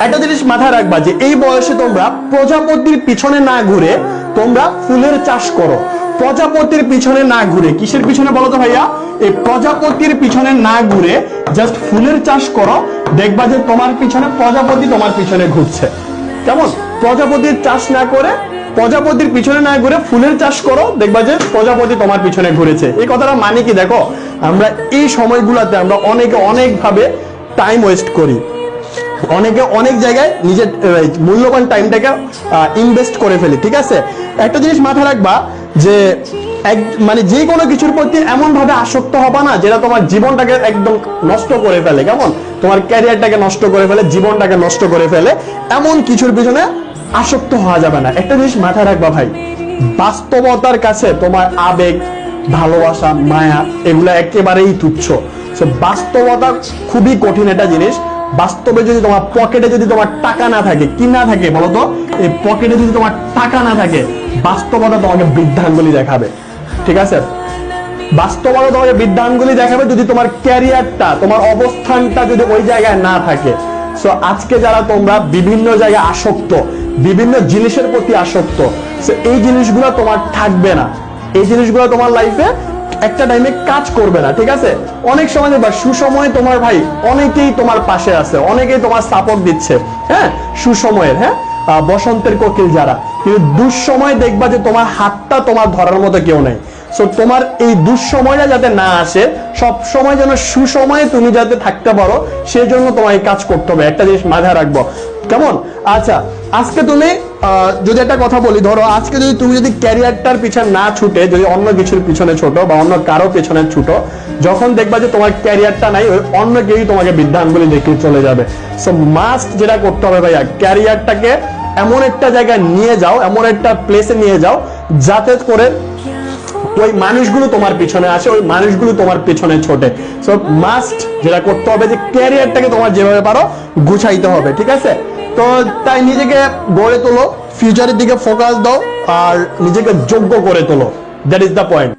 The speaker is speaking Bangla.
একটা জিনিস মাথায় রাখবা যে এই বয়সে তোমরা প্রজাপতির পিছনে না ঘুরে তোমরা ফুলের চাষ করো। প্রজাপতির পিছনে না ঘুরে, কিসের পিছনে বলো তো ভাইয়া? এই প্রজাপতির পিছনে না ঘুরে জাস্ট ফুলের চাষ করো, দেখবা যে তোমার পিছনে প্রজাপতি তোমার পিছনে ঘুরছে। কেমন? প্রজাপতির চাষ না করে, প্রজাপতির পিছনে না ঘুরে ফুলের চাষ করো, দেখবা যে প্রজাপতি তোমার পিছনে ঘুরেছে। এই কথাটা মানে কি দেখো, আমরা এই সময়গুলোতে আমরা অনেক ভাবে টাইম ওয়েস্ট করি, অনেকে অনেক জায়গায় নিজের মূল্যবান টাইমটাকে ইনভেস্ট করে ফেলি। ঠিক আছে, একটা জিনিস মাথায় রাখবা যে মানে যে কোনো কিছুর প্রতি এমন ভাবে আসক্ত হবা না যেটা তোমার জীবনটাকে একদম নষ্ট করে ফেলে। কেমন? তোমার ক্যারিয়ারটাকে নষ্ট করে ফেলে, জীবনটাকে নষ্ট করে ফেলে, এমন কিছুর পিছনে আসক্ত হওয়া যাবে না। একটা জিনিস মাথায় রাখবা ভাই, বাস্তবতার কাছে তোমার আবেগ, ভালোবাসা, মায়া এগুলা একেবারেই তুচ্ছ। বাস্তবতা খুবই কঠিন একটা জিনিস। বাস্তবে যদি তোমার পকেটে যদি তোমার টাকা না থাকে, কি না থাকে বলতো, এই পকেটে যদি তোমার টাকা না থাকে, বাস্তবতা তোমাকে বৃদ্ধাঙ্গুলি দেখাবে। ঠিক আছে, বাস্তবতা তোমাকে বৃদ্ধাঙ্গুলি দেখাবে যদি তোমার ক্যারিয়ারটা, তোমার অবস্থানটা যদি ওই জায়গায় না থাকে। সো আজকে যারা তোমরা বিভিন্ন জায়গায় আসক্ত, বিভিন্ন জিনিসের প্রতি আসক্ত, সো এই জিনিসগুলো তোমার থাকবে না, এই জিনিসগুলো তোমার লাইফে একটা টাইমে কাজ করবে না। ঠিক আছে, অনেক সময় দেখবা সুসময়ে তোমার ভাই অনেকেই তোমার পাশে আছে, অনেকেই তোমার সাপোর্ট দিচ্ছে, হ্যাঁ, সুসময়ের, হ্যাঁ, বসন্তের কোকিল যারা, কিন্তু দুঃসময় দেখবা যে তোমার হাতটা তোমার ধরার মতো কেউ নেই। সো তোমার এই দুঃসময়টা যাতে না আসে, সব সময় যেন সুসময়ে তুমি যাতে থাকতে পারো, সেই জন্য তোমাকে কাজ করতে হবে। একটা জিনিস মাথায় রাখবো, কেমন? আচ্ছা, আজকে তুমি যদি একটা কথা বলি, ধরো আজকে যদি তুমি যদি ক্যারিয়ারটার পিছনে না ছুটে যদি অন্য কিছুর পিছনে ছোটো বা অন্য কারো পিছনে ছুটো, যখন দেখবা যে তোমার ক্যারিয়ারটা নাই, ওই অন্য কেউই তোমাকে বৃদ্ধাঙ্গুলি দেখিয়ে চলে যাবে। সো মাস্ট যেটা করতে হবে ভাইয়া, ক্যারিয়ারটাকে এমন একটা জায়গায় নিয়ে যাও, এমন একটা প্লেসে নিয়ে যাও যাতে করে ওই মানুষগুলো তোমার পিছনে আসে, ওই মানুষগুলো তোমার পিছনে ছোটে। সো মাস্ট যেটা করতে হবে যে ক্যারিয়ারটাকে তোমার যেভাবে পারো গুছাইতে হবে। ঠিক আছে, তো তাই নিজেকে গড়ে তোলো, ফিউচারের দিকে ফোকাস দাও, আর নিজেকে যোগ্য করে তোলো। That is the point.